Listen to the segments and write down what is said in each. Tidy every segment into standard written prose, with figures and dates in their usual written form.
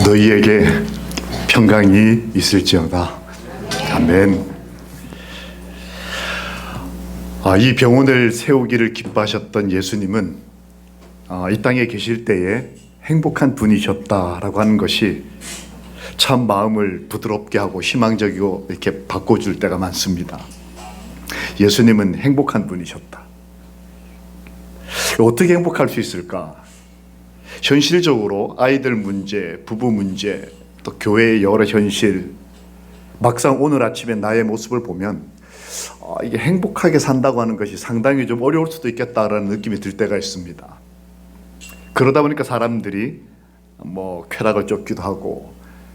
너희에게 평강이 있을지어다. 아멘. 이 병원을 세우기를 기뻐하셨던 예수님은 이 땅에 계실 때에 행복한 분이셨다라고 하는 것이 참 마음을 부드럽게 하고 희망적이고 이렇게 바꿔줄 때가 많습니다. 예수님은 행복한 분이셨다. 어떻게 행복할 수 있을까? 현실적으로 아이들 문제, 부부 문제, 또 교회의 여러 현실, 막상 오늘 아침에 나의 모습을 보면 이게 행복하게 산다고 하는 것이 상당히 좀 어려울 수도 있겠다라는 느낌이 들 때가 있습니다. 그러다 보니까 사람들이 쾌락을 쫓기도 하고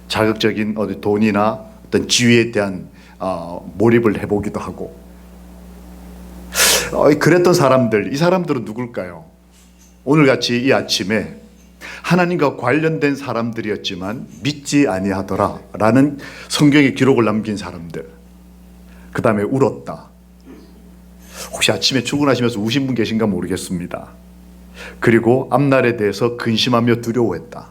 자극적인 돈이나 어떤 지위에 대한 몰입을 해보기도 하고 그랬던 사람들, 이 사람들은 누굴까요? 오늘같이 이 아침에 하나님과 관련된 사람들이었지만 믿지 아니하더라 라는 성경의 기록을 남긴 사람들, 그 다음에 울었다. 혹시 아침에 출근하시면서 우신 분 계신가 모르겠습니다. 그리고 앞날에 대해서 근심하며 두려워했다.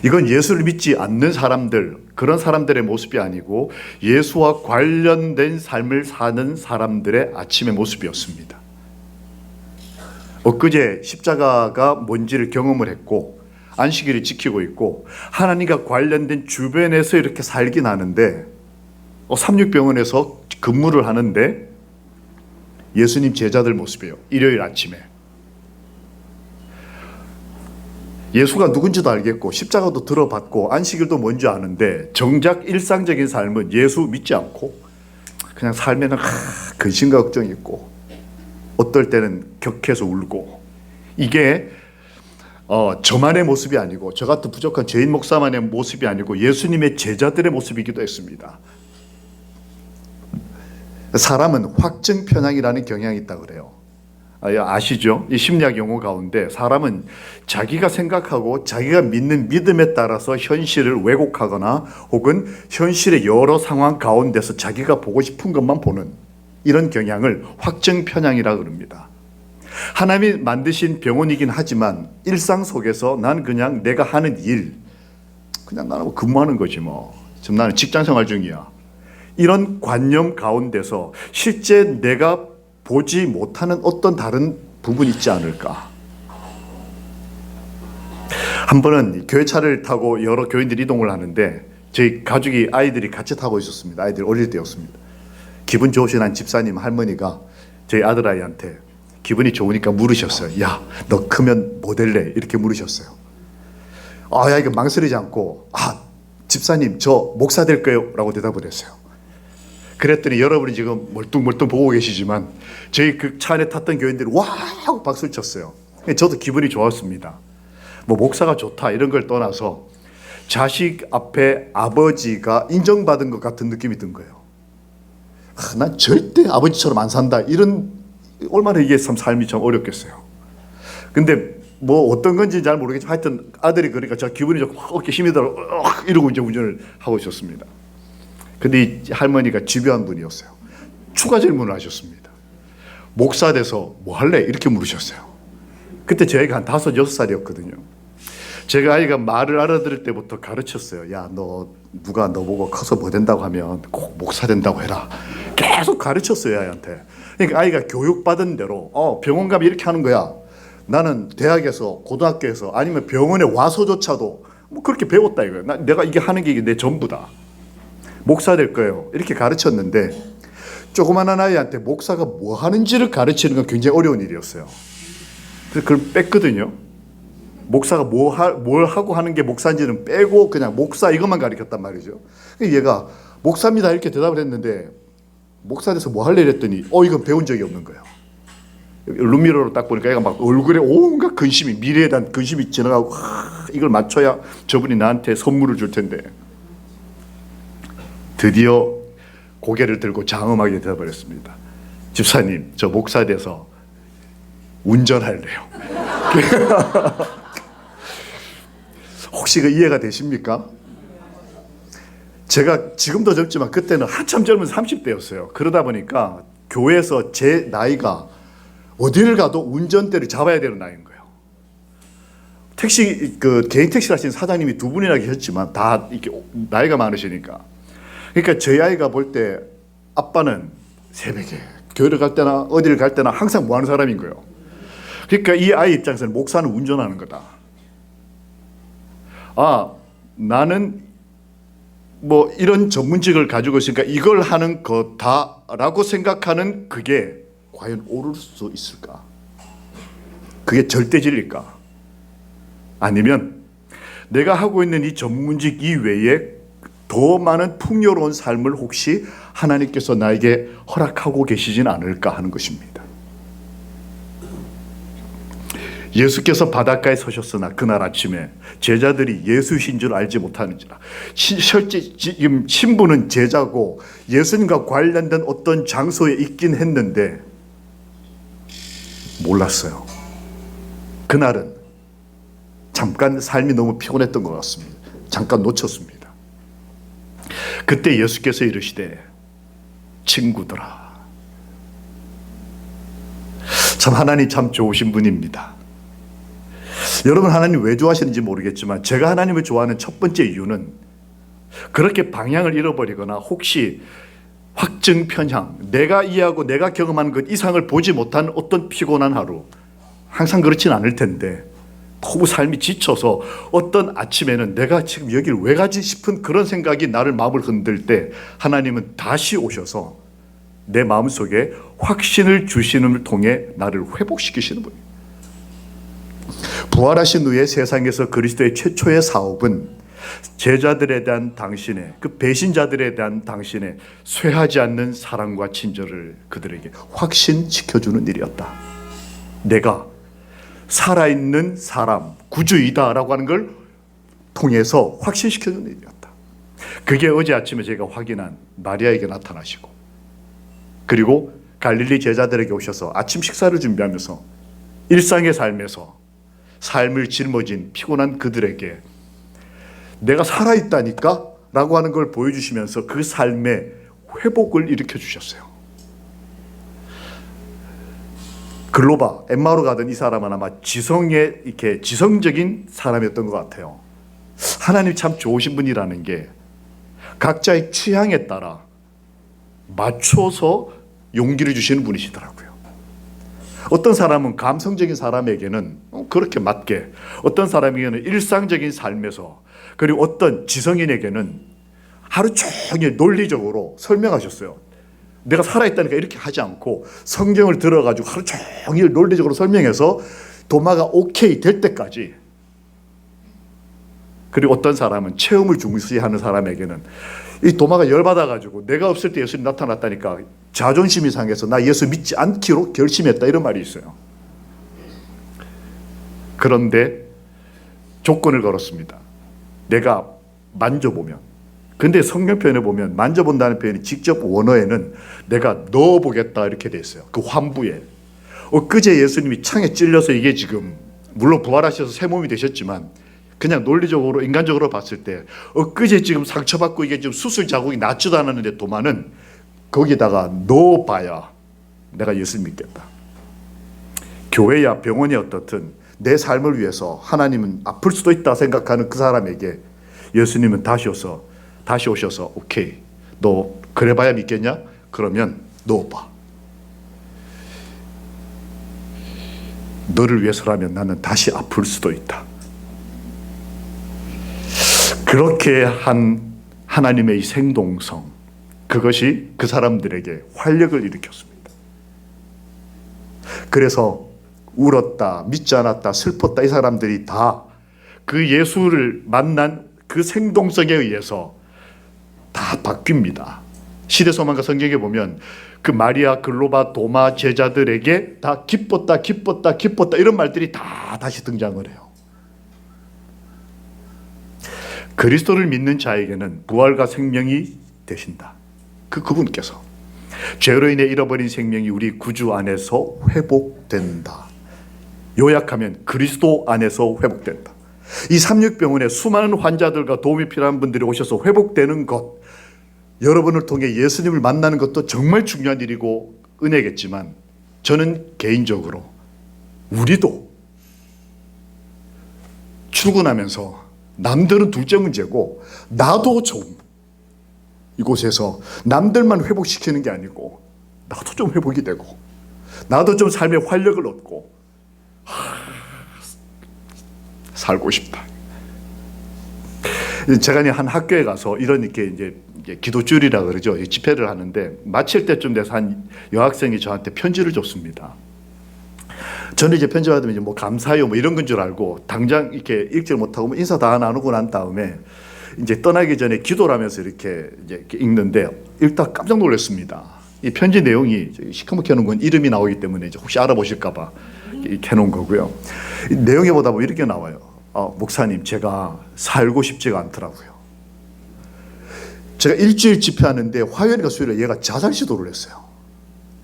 이건 예수를 믿지 않는 사람들, 그런 사람들의 모습이 아니고 예수와 관련된 삶을 사는 사람들의 아침의 모습이었습니다. 엊그제 십자가가 뭔지를 경험을 했고 안식일을 지키고 있고 하나님과 관련된 주변에서 이렇게 살긴 하는데 삼육병원에서 근무를 하는데 예수님 제자들 모습이에요. 일요일 아침에 예수가 누군지도 알겠고 십자가도 들어봤고 안식일도 뭔지 아는데 정작 일상적인 삶은 예수 믿지 않고 그냥 살면은 근심과 걱정이 있고 어떨 때는 격해서 울고, 이게 저만의 모습이 아니고 저 같은 부족한 죄인 목사만의 모습이 아니고 예수님의 제자들의 모습이기도 했습니다. 사람은 확증 편향이라는 경향이 있다고 그래요. 아시죠? 이 심리학 용어 가운데 사람은 자기가 생각하고 자기가 믿는 믿음에 따라서 현실을 왜곡하거나 혹은 현실의 여러 상황 가운데서 자기가 보고 싶은 것만 보는 이런 경향을 확증 편향이라고 합니다. 하나님이 만드신 병원이긴 하지만 일상 속에서 난 그냥 내가 하는 일, 그냥 나는 근무하는 거지 지금 나는 직장 생활 중이야. 이런 관념 가운데서 실제 내가 보지 못하는 어떤 다른 부분이 있지 않을까. 한 번은 교회차를 타고 여러 교인들이 이동을 하는데 저희 가족이 아이들이 같이 타고 있었습니다. 아이들 어릴 때였습니다. 기분 좋으신 한 집사님 할머니가 저희 아들아이한테 기분이 좋으니까 물으셨어요. 야, 너 크면 뭐 될래? 이렇게 물으셨어요. 이거 망설이지 않고 집사님 저 목사 될 거예요 라고 대답을 했어요. 그랬더니 여러분이 지금 멀뚱멀뚱 보고 계시지만 저희 그 차 안에 탔던 교인들이 와 하고 박수를 쳤어요. 저도 기분이 좋았습니다. 목사가 좋다 이런 걸 떠나서 자식 앞에 아버지가 인정받은 것 같은 느낌이 든 거예요. 난 절대 아버지처럼 안 산다. 이런, 얼마나 이게 참 삶이 참 어렵겠어요. 근데 어떤 건지 잘 모르겠지만 하여튼 아들이 그러니까 저 기분이 좋고 어깨 힘이 들어 이러고 이제 운전을 하고 있었습니다. 근데 이 할머니가 집요한 분이었어요. 추가 질문을 하셨습니다. 목사 돼서 뭐 할래? 이렇게 물으셨어요. 그때 제 아이가 한 5, 6살이었거든요. 제가 아이가 말을 알아들을 때부터 가르쳤어요. 야, 누가 너 보고 커서 뭐 된다고 하면 꼭 목사 된다고 해라. 계속 가르쳤어요, 아이한테. 그러니까 아이가 교육받은 대로 병원 가면 이렇게 하는 거야. 나는 대학에서 고등학교에서 아니면 병원에 와서조차도 그렇게 배웠다 이거예요. 내가 이게 하는 게 내 전부다. 목사 될 거예요. 이렇게 가르쳤는데 조그마한 아이한테 목사가 뭐 하는지를 가르치는 건 굉장히 어려운 일이었어요. 그래서 그걸 뺐거든요. 목사가 뭘 하고 하는 게 목사인지는 빼고 그냥 목사 이것만 가르쳤단 말이죠. 얘가 목사입니다 이렇게 대답을 했는데 목사 돼서 뭐 할래 이랬더니 이건 배운 적이 없는 거예요. 룸미러로 딱 보니까 얘가 막 얼굴에 온갖 근심이, 미래에 대한 근심이 지나가고 이걸 맞춰야 저분이 나한테 선물을 줄 텐데 드디어 고개를 들고 장엄하게 대답을 했습니다. 집사님 저 목사 돼서 운전할래요. 혹시 이해가 되십니까? 제가 지금도 젊지만 그때는 한참 젊은 30대였어요. 그러다 보니까 교회에서 제 나이가 어디를 가도 운전대를 잡아야 되는 나이인 거예요. 개인 택시를 하시는 사장님이 두 분이나 계셨지만 다 이렇게 나이가 많으시니까. 그러니까 저희 아이가 볼 때 아빠는 새벽에 교회를 갈 때나 어디를 갈 때나 항상 뭐 하는 사람인 거예요. 그러니까 이 아이 입장에서는 목사는 운전하는 거다. 아, 나는 뭐 이런 전문직을 가지고 있으니까 이걸 하는 거다라고 생각하는 그게 과연 옳을 수 있을까? 그게 절대 진리일까? 아니면 내가 하고 있는 이 전문직 이외에 더 많은 풍요로운 삶을 혹시 하나님께서 나에게 허락하고 계시진 않을까 하는 것입니다. 예수께서 바닷가에 서셨으나 그날 아침에 제자들이 예수이신 줄 알지 못하는지라. 실제 지금 신부는 제자고 예수님과 관련된 어떤 장소에 있긴 했는데 몰랐어요. 그날은 잠깐 삶이 너무 피곤했던 것 같습니다. 잠깐 놓쳤습니다. 그때 예수께서 이르시되 친구들아. 참 하나님 참 좋으신 분입니다. 여러분 하나님 왜 좋아하시는지 모르겠지만 제가 하나님을 좋아하는 첫 번째 이유는 그렇게 방향을 잃어버리거나 혹시 확증 편향, 내가 이해하고 내가 경험하는 것 이상을 보지 못한 어떤 피곤한 하루, 항상 그렇진 않을 텐데 너무 삶이 지쳐서 어떤 아침에는 내가 지금 여기를 왜 가지 싶은 그런 생각이 나를 마음을 흔들 때 하나님은 다시 오셔서 내 마음속에 확신을 주시는 통해 나를 회복시키시는 분이에요. 부활하신 후에 세상에서 그리스도의 최초의 사업은 제자들에 대한 당신의 그 배신자들에 대한 당신의 쇠하지 않는 사랑과 친절을 그들에게 확신시켜주는 일이었다. 내가 살아있는 사람, 구주이다라고 하는 걸 통해서 확신시켜주는 일이었다. 그게 어제 아침에 제가 확인한 마리아에게 나타나시고 그리고 갈릴리 제자들에게 오셔서 아침 식사를 준비하면서 일상의 삶에서 삶을 짊어진 피곤한 그들에게 내가 살아있다니까 라고 하는 걸 보여주시면서 그 삶의 회복을 일으켜 주셨어요. 글로바, 엠마오로 가던 이 사람은 아마 이렇게 지성적인 사람이었던 것 같아요. 하나님 참 좋으신 분이라는 게 각자의 취향에 따라 맞춰서 용기를 주시는 분이시더라고요. 어떤 사람은 감성적인 사람에게는 그렇게 맞게, 어떤 사람에게는 일상적인 삶에서, 그리고 어떤 지성인에게는 하루 종일 논리적으로 설명하셨어요. 내가 살아있다니까 이렇게 하지 않고 성경을 들어가지고 하루 종일 논리적으로 설명해서 도마가 오케이 될 때까지. 그리고 어떤 사람은 체험을 중시하는 사람에게는 이 도마가 열받아가지고 내가 없을 때 예수님 나타났다니까 자존심이 상해서 나 예수 믿지 않기로 결심했다 이런 말이 있어요. 그런데 조건을 걸었습니다. 내가 만져보면. 근데 성경 표현에 보면 만져본다는 표현이 직접 원어에는 내가 넣어보겠다 이렇게 돼 있어요. 그 환부에. 엊그제 예수님이 창에 찔려서 이게 지금 물론 부활하셔서 새 몸이 되셨지만 그냥 논리적으로 인간적으로 봤을 때 엊그제 지금 상처받고 이게 지금 수술 자국이 낫지도 않았는데 도마는 거기다가 넣어봐야 내가 예수님 믿겠다. 교회야 병원이 어떻든 내 삶을 위해서 하나님은 아플 수도 있다 생각하는 그 사람에게 예수님은 다시 오셔서 오케이 너 그래봐야 믿겠냐? 그러면 넣어봐. 너를 위해서라면 나는 다시 아플 수도 있다. 그렇게 한 하나님의 이 생동성, 그것이 그 사람들에게 활력을 일으켰습니다. 그래서 울었다, 믿지 않았다, 슬펐다 이 사람들이 다 그 예수를 만난 그 생동성에 의해서 다 바뀝니다. 시대소망과 성경에 보면 그 마리아, 글로바, 도마 제자들에게 다 기뻤다 이런 말들이 다 다시 등장을 해요. 그리스도를 믿는 자에게는 부활과 생명이 되신다. 그분께서 죄로 인해 잃어버린 생명이 우리 구주 안에서 회복된다. 요약하면 그리스도 안에서 회복된다. 이 삼육병원에 수많은 환자들과 도움이 필요한 분들이 오셔서 회복되는 것, 여러분을 통해 예수님을 만나는 것도 정말 중요한 일이고 은혜겠지만 저는 개인적으로 우리도 출근하면서 남들은 둘째 문제고 나도 좀 이곳에서 남들만 회복시키는 게 아니고 나도 좀 회복이 되고 나도 좀 삶의 활력을 얻고 살고 싶다. 제가 한 학교에 가서 이런 이렇게 이제 기도주일이라 그러죠. 집회를 하는데 마칠 때쯤 돼서 한 여학생이 저한테 편지를 줬습니다. 저는 이제 편지 받으면 이제 뭐 감사해요 뭐 이런 건 줄 알고 당장 이렇게 읽지 못하고 뭐 인사 다 나누고 난 다음에 이제 떠나기 전에 기도를 하면서 이렇게 이제 읽는데 읽다 깜짝 놀랐습니다. 이 편지 내용이 시커멓게 해놓은 건 이름이 나오기 때문에 이제 혹시 알아보실까봐 이렇게 해놓은 거고요. 이 내용에 보다 보면 이렇게 나와요. 목사님, 제가 살고 싶지가 않더라고요. 제가 일주일 집회하는데 화요일과 수요일에 얘가 자살 시도를 했어요.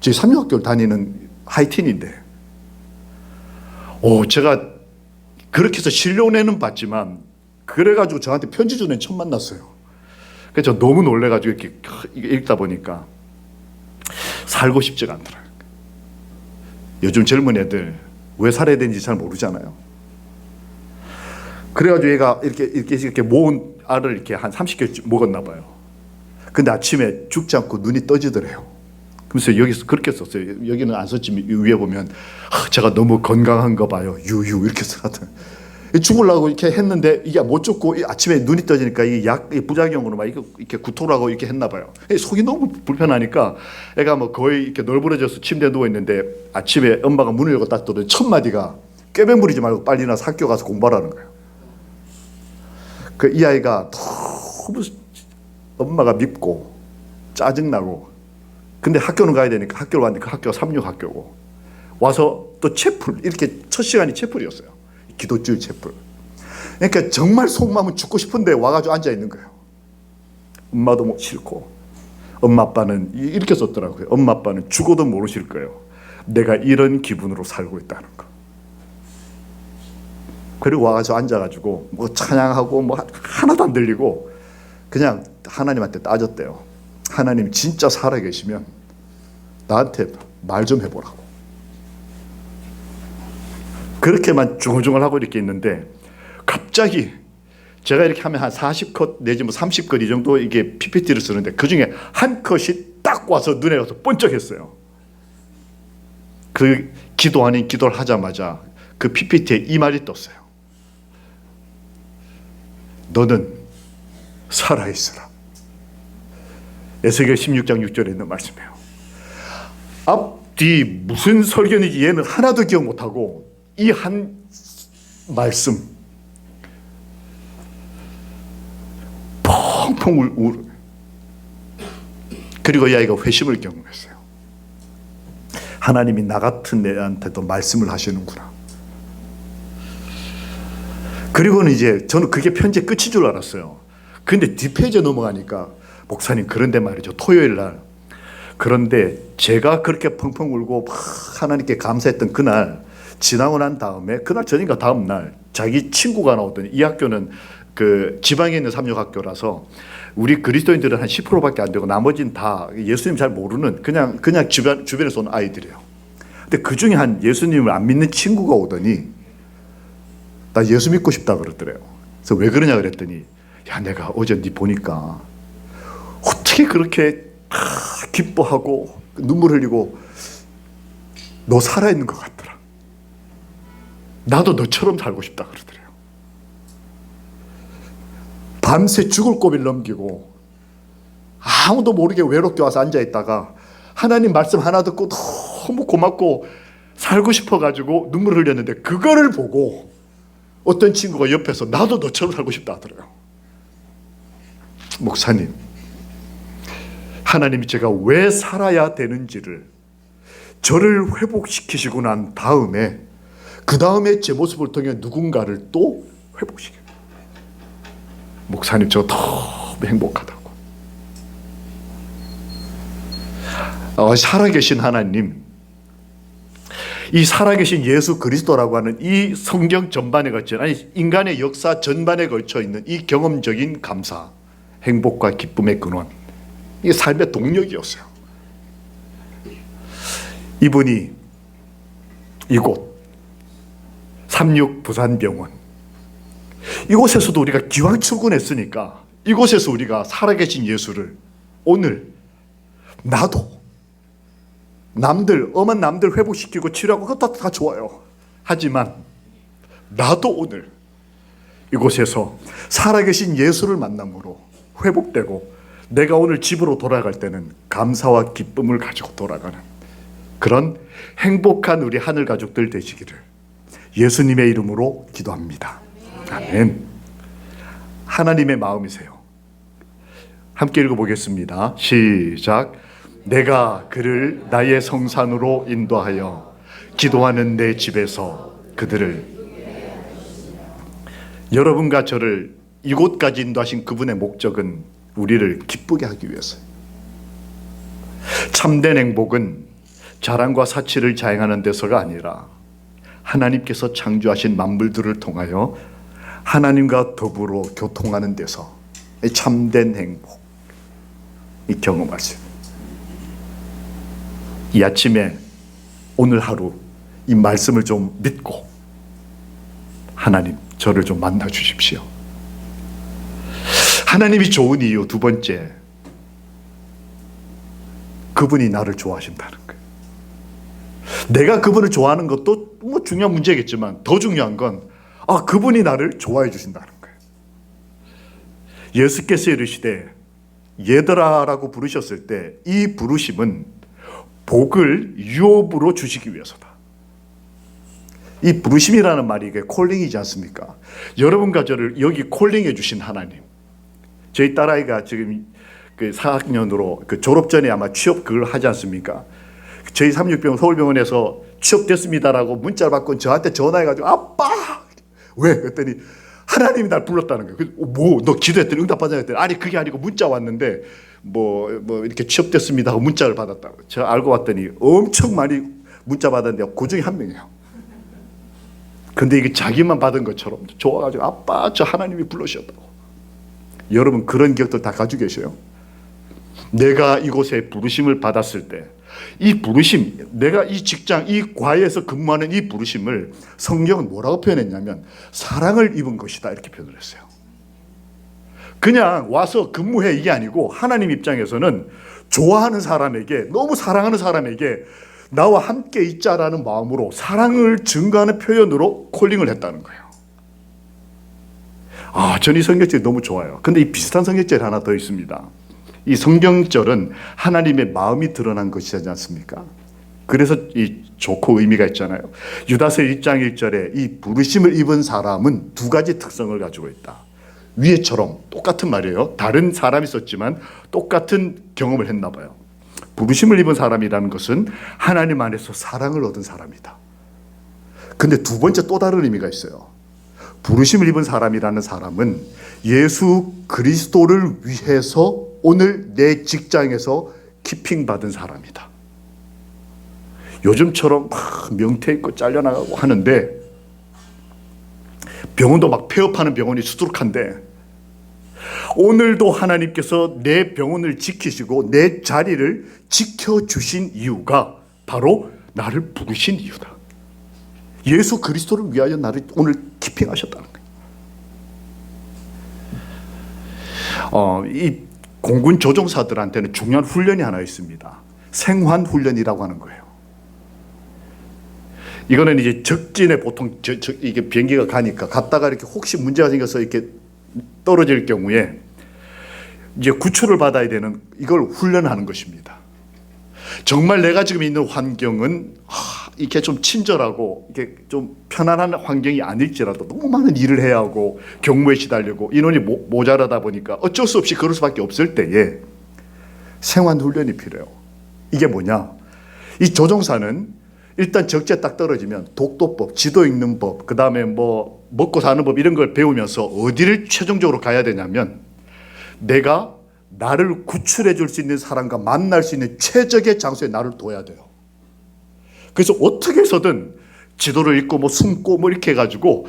저희 삼육학교를 다니는 하이틴인데 제가 그렇게 해서 실려내는 봤지만 그래가지고 저한테 편지 주는 처음 만났어요. 그래서 너무 놀래가지고 이렇게 읽다 보니까 살고 싶지가 않더라고요. 요즘 젊은 애들 왜 살아야 되는지 잘 모르잖아요. 그래가지고 얘가 이렇게 모은 알을 이렇게 한 30개 먹었나 봐요. 근데 아침에 죽지 않고 눈이 떠지더래요. 그래서 여기서 그렇게 썼어요. 여기는 안 썼지만 위에 보면 제가 너무 건강한가 봐요. 유유 이렇게 써놨던. 죽으려고 이렇게 했는데 이게 못 죽고 아침에 눈이 떠지니까 이 약 부작용으로 막 이렇게 구토를 하고 이렇게 했나 봐요. 속이 너무 불편하니까 애가 뭐 거의 이렇게 널브러져서 침대에 누워 있는데 아침에 엄마가 문을 열고 딱 들어오는 첫 마디가 꾀배 부리지 말고 빨리 나서 학교 가서 공부하라는 거예요. 이 아이가 너무 엄마가 밉고 짜증나고 근데 학교는 가야 되니까 학교를 왔는데 그 학교가 삼육학교고 와서 또 채플 이렇게 첫 시간이 채플이었어요. 기도주일 채플. 그러니까 정말 속마음은 죽고 싶은데 와가지고 앉아 있는 거예요. 엄마도 뭐 싫고 엄마 아빠는 이렇게 썼더라고요. 엄마 아빠는 죽어도 모르실 거예요. 내가 이런 기분으로 살고 있다는 거. 그리고 와가지고 앉아가지고 뭐 찬양하고 뭐 하나도 안 들리고 그냥 하나님한테 따졌대요. 하나님 진짜 살아계시면 나한테 말 좀 해보라고. 그렇게만 중얼중얼 하고 이렇게 있는데 갑자기 제가 이렇게 하면 한 40컷 내지 뭐 30컷 이 정도 이게 PPT를 쓰는데 그중에 한 컷이 딱 와서 눈에 가서 번쩍했어요. 그 기도 아닌 기도를 하자마자 그 PPT에 이 말이 떴어요. 너는 살아있으라. 에스겔 16장 6절에 있는 말씀이에요. 앞뒤 무슨 설교인지 얘는 하나도 기억 못하고 이 한 말씀 펑펑 울. 그리고 이 아이가 회심을 경험했어요. 하나님이 나 같은 애한테도 말씀을 하시는구나. 그리고는 이제 저는 그게 편지의 끝인 줄 알았어요. 근데 뒷페이지에 넘어가니까 목사님 그런데 말이죠. 토요일 날 그런데 제가 그렇게 펑펑 울고 막 하나님께 감사했던 그날 지나고 난 다음에 그날 전인가 다음 날 자기 친구가 나오더니 이 학교는 그 지방에 있는 삼육학교라서 우리 그리스도인들은 한 10%밖에 안 되고 나머지는 다 예수님 잘 모르는 그냥 주변에서 온 아이들이에요. 근데 그 중에 한 예수님을 안 믿는 친구가 오더니 나 예수 믿고 싶다 그러더래요. 그래서 왜 그러냐 그랬더니 야 내가 어제 네 보니까 어떻게 그렇게 기뻐하고 눈물 흘리고 너 살아있는 것 같더라. 나도 너처럼 살고 싶다 그러더래요. 밤새 죽을 고비를 넘기고 아무도 모르게 외롭게 와서 앉아있다가 하나님 말씀 하나 듣고 너무 고맙고 살고 싶어가지고 눈물 흘렸는데 그거를 보고 어떤 친구가 옆에서 나도 너처럼 살고 싶다 하더래요. 목사님, 하나님이 제가 왜 살아야 되는지를 저를 회복시키시고 난 다음에 그 다음에 제 모습을 통해 누군가를 또 회복시켜요. 목사님 저 너무 행복하다고. 살아계신 하나님, 이 살아계신 예수 그리스도라고 하는 이 성경 전반에 걸쳐 아니 인간의 역사 전반에 걸쳐 있는 이 경험적인 감사, 행복과 기쁨의 근원, 이게 삶의 동력이었어요. 이분이 이곳 삼육 부산병원 이곳에서도 우리가 기왕 출근했으니까 이곳에서 우리가 살아계신 예수를 오늘 나도 엄한 남들 회복시키고 치료하고 그것도 다 좋아요. 하지만 나도 오늘 이곳에서 살아계신 예수를 만남으로 회복되고 내가 오늘 집으로 돌아갈 때는 감사와 기쁨을 가지고 돌아가는 그런 행복한 우리 하늘 가족들 되시기를 예수님의 이름으로 기도합니다. 아멘. 하나님의 마음이세요. 함께 읽어보겠습니다. 시작. 내가 그를 나의 성산으로 인도하여 기도하는 내 집에서 그들을, 여러분과 저를 이곳까지 인도하신 그분의 목적은 우리를 기쁘게 하기 위해서요. 참된 행복은 자랑과 사치를 자행하는 데서가 아니라 하나님께서 창조하신 만물들을 통하여 하나님과 더불어 교통하는 데서 참된 행복 이 경험할 수 있습니다. 이 아침에 오늘 하루 이 말씀을 좀 믿고 하나님 저를 좀 만나 주십시오. 하나님이 좋은 이유 두 번째, 그분이 나를 좋아하신다는 거예요. 내가 그분을 좋아하는 것도 뭐 중요한 문제겠지만 더 중요한 건 그분이 나를 좋아해 주신다는 거예요. 예수께서 이르시되 얘들아라고 부르셨을 때 이 부르심은 복을 유업으로 주시기 위해서다. 이 부르심이라는 말이 이게 콜링이지 않습니까? 여러분과 저를 여기 콜링해 주신 하나님. 저희 딸아이가 지금 그 4학년으로 그 졸업 전에 아마 취업 그걸 하지 않습니까? 저희 삼육병원 서울병원에서 취업됐습니다라고 문자를 받고 저한테 전화해가지고 아빠! 왜? 그랬더니 하나님이 날 불렀다는 거예요. 뭐 너 기도했더니 응답받았냐 했더니 아니 그게 아니고 문자 왔는데 뭐 이렇게 취업됐습니다 하고 문자를 받았다고. 제가 알고 봤더니 엄청 많이 문자 받았는데 그 중에 한 명이에요. 근데 이게 자기만 받은 것처럼 좋아가지고 아빠 저 하나님이 불러주셨다고. 여러분 그런 기억들 다 가지고 계셔요? 내가 이곳에 부르심을 받았을 때 이 부르심, 내가 이 직장, 이 과에서 근무하는 이 부르심을 성경은 뭐라고 표현했냐면 사랑을 입은 것이다 이렇게 표현을 했어요. 그냥 와서 근무해 이게 아니고 하나님 입장에서는 좋아하는 사람에게, 너무 사랑하는 사람에게 나와 함께 있자라는 마음으로 사랑을 증거하는 표현으로 콜링을 했다는 거예요. 저는 이 성경절이 너무 좋아요. 근데 이 비슷한 성경절이 하나 더 있습니다. 이 성경절은 하나님의 마음이 드러난 것이지 않습니까? 그래서 이 좋고 의미가 있잖아요. 유다서 1장 1절에 이 부르심을 입은 사람은 두 가지 특성을 가지고 있다. 위에처럼 똑같은 말이에요. 다른 사람이 썼지만 똑같은 경험을 했나 봐요. 부르심을 입은 사람이라는 것은 하나님 안에서 사랑을 얻은 사람이다. 근데 두 번째 또 다른 의미가 있어요. 부르심을 입은 사람이라는 사람은 예수 그리스도를 위해서 오늘 내 직장에서 키핑 받은 사람이다. 요즘처럼 막 명태 있고 잘려나가고 하는데 병원도 막 폐업하는 병원이 수두룩한데 오늘도 하나님께서 내 병원을 지키시고 내 자리를 지켜주신 이유가 바로 나를 부르신 이유다. 예수 그리스도를 위하여 나를 오늘 키핑하셨다는 거예요. 이 공군 조종사들한테는 중요한 훈련이 하나 있습니다. 생환 훈련이라고 하는 거예요. 이거는 이제 적진에 보통 이게 비행기가 가니까 갔다가 이렇게 혹시 문제가 생겨서 이렇게 떨어질 경우에 이제 구출을 받아야 되는 이걸 훈련하는 것입니다. 정말 내가 지금 있는 환경은 이렇게 좀 친절하고 이렇게 좀 편안한 환경이 아닐지라도 너무 많은 일을 해야 하고 경무에 시달리고 인원이 모자라다 보니까 어쩔 수 없이 그럴 수밖에 없을 때에 생환 훈련이 필요해요. 이게 뭐냐? 이 조종사는 일단 적지에 딱 떨어지면 독도법, 지도 읽는 법, 그 다음에 뭐 먹고 사는 법 이런 걸 배우면서 어디를 최종적으로 가야 되냐면 내가 나를 구출해 줄 수 있는 사람과 만날 수 있는 최적의 장소에 나를 둬야 돼요. 그래서 어떻게 해서든 지도를 읽고 뭐 숨고 뭐 이렇게 해가지고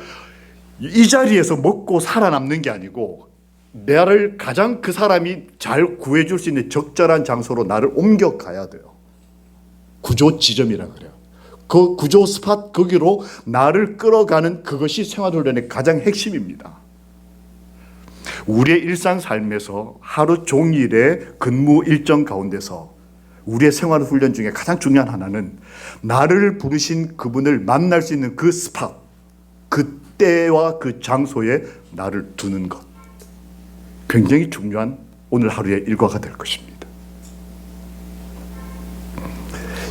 이 자리에서 먹고 살아남는 게 아니고 나를 가장 그 사람이 잘 구해줄 수 있는 적절한 장소로 나를 옮겨가야 돼요. 구조 지점이라 그래요. 그 구조 스팟 거기로 나를 끌어가는 그것이 생활훈련의 가장 핵심입니다. 우리의 일상 삶에서 하루 종일의 근무 일정 가운데서 우리의 생활 훈련 중에 가장 중요한 하나는 나를 부르신 그분을 만날 수 있는 그 스팟, 그 때와 그 장소에 나를 두는 것. 굉장히 중요한 오늘 하루의 일과가 될 것입니다.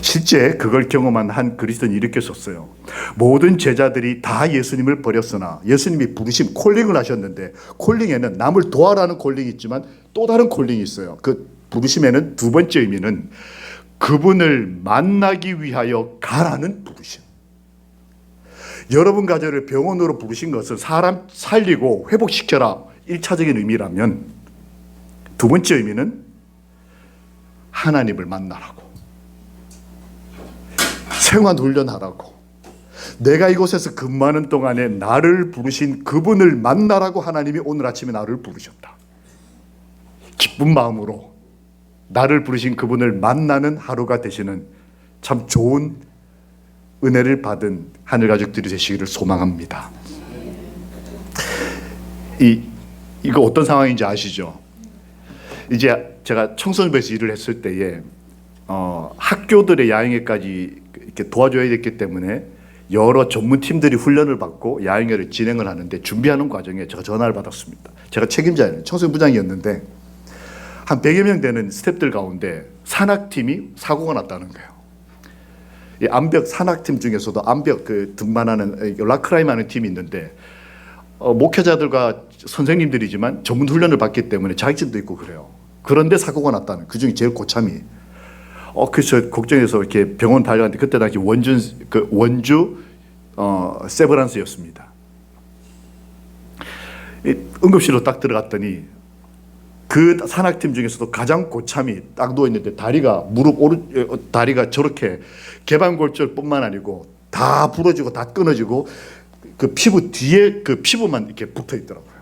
실제 그걸 경험한 한 그리스도인이 이렇게 썼어요. 모든 제자들이 다 예수님을 버렸으나 예수님이 부르심 콜링을 하셨는데, 콜링에는 남을 도와라는 콜링이 있지만 또 다른 콜링이 있어요. 그 부르심에는 두 번째 의미는 그분을 만나기 위하여 가라는 부르심. 여러분 가정을 병원으로 부르신 것은 사람 살리고 회복시켜라 1차적인 의미라면, 두 번째 의미는 하나님을 만나라고, 생활 훈련하라고, 내가 이곳에서 근무하는 동안에 나를 부르신 그분을 만나라고 하나님이 오늘 아침에 나를 부르셨다. 기쁜 마음으로 나를 부르신 그분을 만나는 하루가 되시는 참 좋은 은혜를 받은 하늘 가족들이 되시기를 소망합니다. 이거 어떤 상황인지 아시죠? 이제 제가 청소년부에서 일을 했을 때에 학교들의 야영회까지 이렇게 도와줘야 됐기 때문에 여러 전문팀들이 훈련을 받고 야영회를 진행을 하는데, 준비하는 과정에 제가 전화를 받았습니다. 제가 책임자였는데, 청소년부장이었는데 한 100여 명 되는 스태프들 가운데 산악팀이 사고가 났다는 거예요. 이 암벽 산악팀 중에서도 암벽 그 등반하는 락클라임 하는 팀이 있는데, 목회자들과 선생님들이지만 전문 훈련을 받기 때문에 자격증도 있고 그래요. 그런데 사고가 났다는, 그 중에 제일 고참이. 그래서 걱정해서 이렇게 병원 달려갔는데, 그때 당시 원주 세브란스였습니다. 응급실로 딱 들어갔더니 그 산악팀 중에서도 가장 고참이 딱 누워 있는데, 다리가 저렇게 개방골절뿐만 아니고 다 부러지고 다 끊어지고 그 피부 뒤에 그 피부만 이렇게 붙어 있더라고요.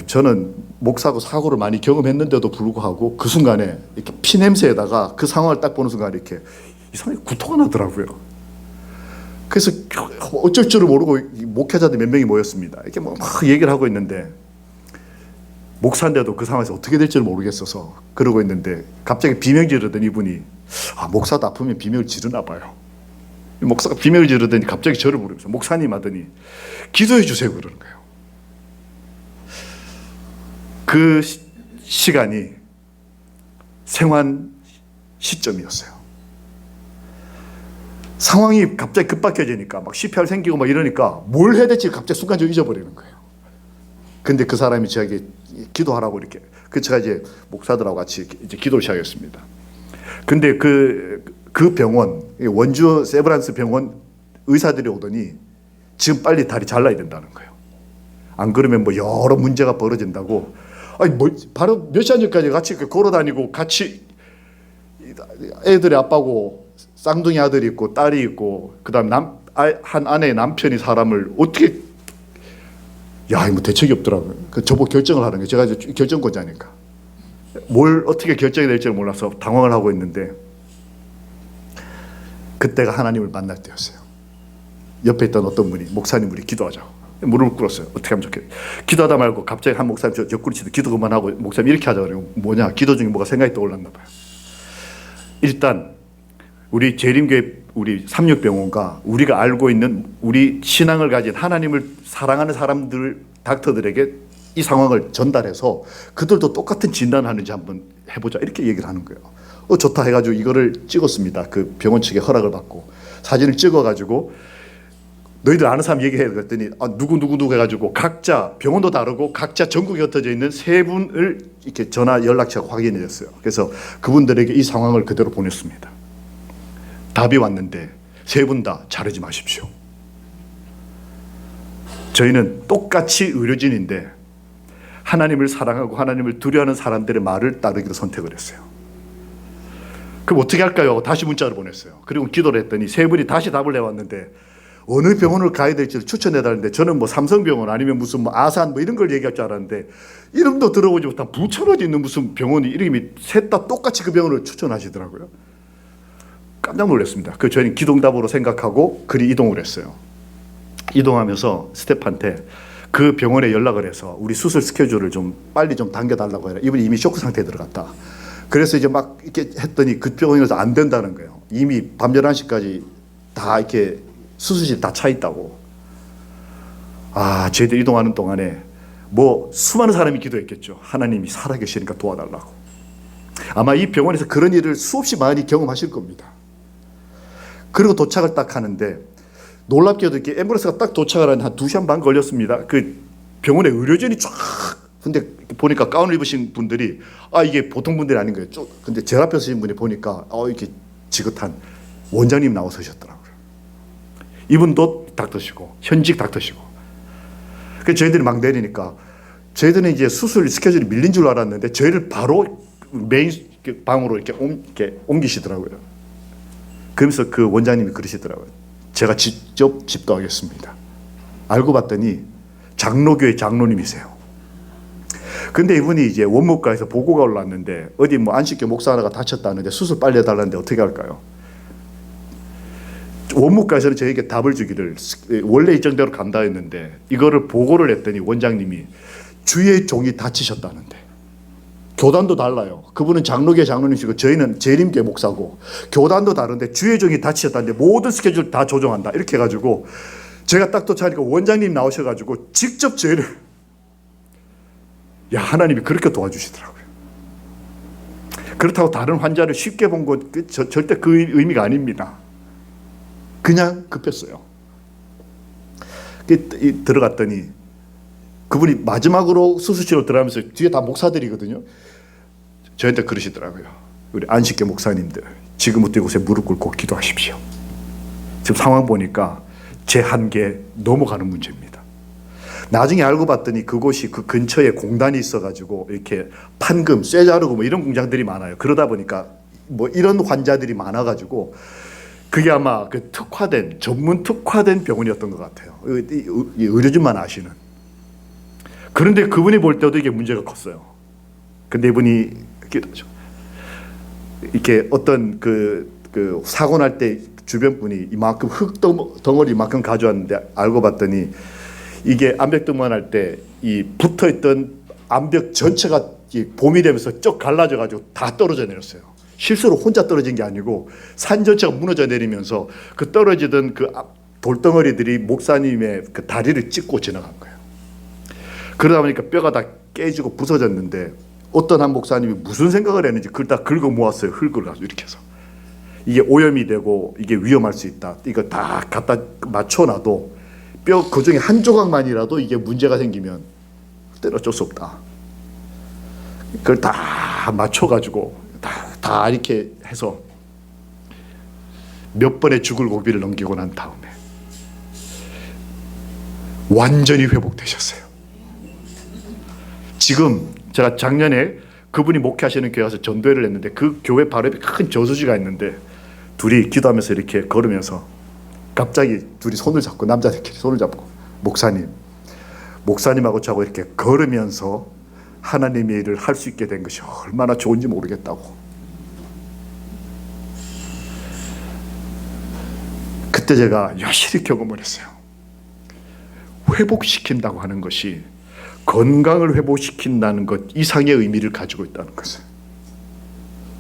저는 목사고 사고를 많이 경험했는데도 불구하고 그 순간에 이렇게 피 냄새에다가 그 상황을 딱 보는 순간 이렇게 이상하게 구토가 나더라고요. 그래서 어쩔 줄을 모르고 목회자들 몇 명이 모였습니다. 이렇게 막 얘기를 하고 있는데, 목사인데도 그 상황에서 어떻게 될지를 모르겠어서 그러고 있는데 갑자기 비명 지르더니 이분이, 목사도 아프면 비명을 지르나 봐요. 목사가 비명을 지르더니 갑자기 저를 부르면서 목사님 하더니 기도해 주세요 그러는 거예요. 그 시간이 생환 시점이었어요. 상황이 갑자기 급박해지니까 막 CPR 생기고 막 이러니까 뭘 해야 될지 갑자기 순간적으로 잊어버리는 거예요. 근데 그 사람이 저에게 기도하라고 이렇게, 제가 이제 목사들하고 같이 이제 기도를 시작했습니다. 근데 그 병원, 원주 세브란스 병원 의사들이 오더니 지금 빨리 다리 잘라야 된다는 거예요. 안 그러면 뭐 여러 문제가 벌어진다고. 바로 몇 시간 전까지 같이 걸어 다니고 같이 애들의 아빠고 쌍둥이 아들이 있고 딸이 있고 그다음 한 아내의 남편이 사람을 어떻게, 뭐 대책이 없더라고요. 저보고 결정을 하는 거예요. 제가 이제 결정권자니까 뭘 어떻게 결정이 될지 몰라서 당황을 하고 있는데, 그때가 하나님을 만날 때였어요. 옆에 있던 어떤 분이, 목사님 우리 기도하자고 무릎을 꿇었어요. 어떻게 하면 좋겠어요? 기도하다 말고 갑자기 한 목사님 저 옆구리 치듯 기도 그만하고, 목사님 이렇게 하자 그래요. 뭐냐, 기도 중에 뭐가 생각이 떠올랐나 봐요. 일단 우리 재림교회 우리 삼육병원과 우리가 알고 있는 우리 신앙을 가진 하나님을 사랑하는 사람들, 닥터들에게 이 상황을 전달해서 그들도 똑같은 진단을 하는지 한번 해보자 이렇게 얘기를 하는 거예요. 좋다 해가지고 이거를 찍었습니다. 그 병원 측에 허락을 받고 사진을 찍어가지고 너희들 아는 사람 얘기해 그랬더니 누구 해가지고 각자 병원도 다르고 각자 전국에 흩어져 있는 세 분을 이렇게 전화 연락처가 확인이 됐어요. 그래서 그분들에게 이 상황을 그대로 보냈습니다. 답이 왔는데 세 분 다 자르지 마십시오. 저희는 똑같이 의료진인데 하나님을 사랑하고 하나님을 두려워하는 사람들의 말을 따르기로 선택을 했어요. 그럼 어떻게 할까요? 다시 문자를 보냈어요. 그리고 기도를 했더니 세 분이 다시 답을 내왔는데 어느 병원을 가야 될지를 추천해달라는데, 저는 뭐 삼성병원 아니면 무슨 뭐 아산 뭐 이런 걸 얘기할 줄 알았는데 이름도 들어보지 못한 부천어디 있는 무슨 병원이 이름이 셋 다 똑같이 그 병원을 추천하시더라고요. 깜짝 놀랐습니다. 그 저희는 기도응답으로 생각하고 그리 이동을 했어요. 이동하면서 스태프한테 그 병원에 연락을 해서 우리 수술 스케줄을 좀 빨리 좀 당겨달라고 해라. 이분이 이미 쇼크 상태에 들어갔다. 그래서 이제 막 이렇게 했더니 그 병원에서 안 된다는 거예요. 이미 밤 11시까지 다 이렇게 수술실 다 차 있다고. 아, 저희들 이동하는 동안에 뭐 수많은 사람이 기도했겠죠. 하나님이 살아계시니까 도와달라고. 아마 이 병원에서 그런 일을 수없이 많이 경험하실 겁니다. 그리고 도착을 딱 하는데 놀랍게도 이렇게 앰뷸런스가 딱 도착을 하는 한 2시간 반 걸렸습니다. 그 병원에 의료진이 쫙. 근데 보니까 가운을 입으신 분들이 이게 보통 분들이 아닌 거예요. 근데 제일 앞에 서신 분이 보니까 이렇게 지긋한 원장님 나와 서셨더라고요. 이분도 닥터시고 현직 닥터시고. 그래서 저희들이 막 내리니까 저희들은 이제 수술 스케줄이 밀린 줄 알았는데 저희를 바로 메인 방으로 이렇게 옮기시더라고요. 그러면서 그 원장님이 그러시더라고요. 제가 직접 집도하겠습니다. 알고 봤더니 장로교회 장로님이세요. 근데 이분이 이제 원무과에서 보고가 올랐는데 어디 뭐 안식교 목사 하나가 다쳤다는데 수술 빨리 해달라는데 어떻게 할까요? 원무과에서는 저에게 답을 주기를 원래 일정대로 간다 했는데 이거를 보고를 했더니 원장님이 주의 종이 다치셨다는데 교단도 달라요. 그분은 장로계 장로님이시고 저희는 재림계 목사고 교단도 다른데 주의 종이 다치셨다는데 모든 스케줄 다 조정한다. 이렇게 해가지고 제가 딱 도착하니까 원장님 나오셔가지고 직접 저희를 하나님이 그렇게 도와주시더라고요. 그렇다고 다른 환자를 쉽게 본 것 절대 그 의미가 아닙니다. 그냥 급했어요. 들어갔더니 그분이 마지막으로 수술실로 들어가면서 뒤에 다 목사들이거든요. 저한테 그러시더라고요. 우리 안식교 목사님들 지금부터 이곳에 무릎 꿇고 기도하십시오. 지금 상황 보니까 제 한계에 넘어가는 문제입니다. 나중에 알고 봤더니 그곳이 그 근처에 공단이 있어가지고 이렇게 판금, 쇠 자르고 뭐 이런 공장들이 많아요. 그러다 보니까 뭐 이런 환자들이 많아가지고 그게 아마 그 전문 특화된 병원이었던 것 같아요. 의료진만 아시는. 그런데 그분이 볼 때도 이게 문제가 컸어요. 근데 이분이 이렇게 어떤 그 사고 날 때 주변 분이 이만큼 흙 덩어리 이만큼 가져왔는데 알고 봤더니 이게 암벽 등반할 때 이 붙어있던 암벽 전체가 봄이 되면서 쩍 갈라져가지고 다 떨어져 내렸어요. 실수로 혼자 떨어진 게 아니고 산 전체가 무너져 내리면서 그 떨어지던 그 돌덩어리들이 목사님의 그 다리를 찢고 지나간 거예요. 그러다 보니까 뼈가 다 깨지고 부서졌는데 어떤 한 목사님이 무슨 생각을 했는지 그걸 다 긁어 모았어요. 흙을 가지고 이렇게 해서. 이게 오염이 되고 이게 위험할 수 있다. 이거 다 갖다 맞춰놔도 뼈 그 중에 한 조각만이라도 이게 문제가 생기면 그때는 어쩔 수 없다. 그걸 다 맞춰가지고 다 이렇게 해서 몇 번의 죽을 고비를 넘기고 난 다음에 완전히 회복되셨어요. 지금 제가 작년에 그분이 목회하시는 교회 가서 전도회를 했는데 그 교회 바로 옆에 큰 저수지가 있는데 둘이 기도하면서 이렇게 걸으면서 갑자기 둘이 손을 잡고 남자들끼리 손을 잡고 목사님하고 저하고 이렇게 걸으면서 하나님의 일을 할 수 있게 된 것이 얼마나 좋은지 모르겠다고. 그때 제가 여실히 경험을 했어요. 회복시킨다고 하는 것이 건강을 회복시킨다는 것 이상의 의미를 가지고 있다는 것을,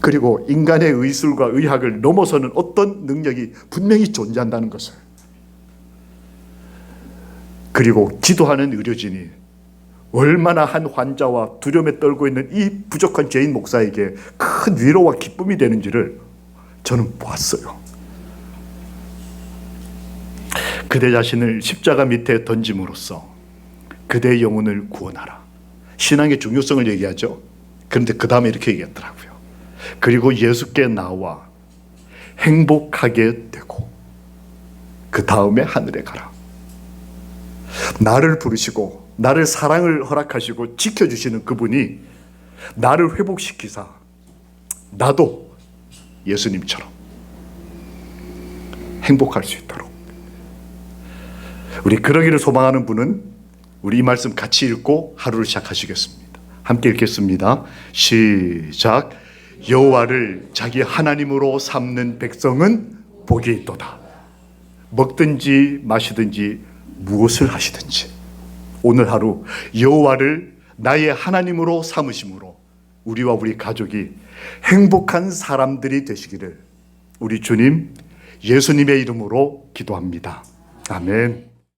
그리고 인간의 의술과 의학을 넘어서는 어떤 능력이 분명히 존재한다는 것을, 그리고 기도하는 의료진이 얼마나 한 환자와 두려움에 떨고 있는 이 부족한 죄인 목사에게 큰 위로와 기쁨이 되는지를 저는 보았어요. 그대 자신을 십자가 밑에 던짐으로써 그대의 영혼을 구원하라. 신앙의 중요성을 얘기하죠. 그런데 그 다음에 이렇게 얘기했더라고요. 그리고 예수께 나와 행복하게 되고 그 다음에 하늘에 가라. 나를 부르시고 나를 사랑을 허락하시고 지켜주시는 그분이 나를 회복시키사 나도 예수님처럼 행복할 수 있도록, 우리 그러기를 소망하는 분은 우리 이 말씀 같이 읽고 하루를 시작하시겠습니다. 함께 읽겠습니다. 시작. 여호와를 자기 하나님으로 삼는 백성은 복이 있도다. 먹든지 마시든지 무엇을 하시든지 오늘 하루 여호와를 나의 하나님으로 삼으심으로 우리와 우리 가족이 행복한 사람들이 되시기를 우리 주님 예수님의 이름으로 기도합니다. 아멘.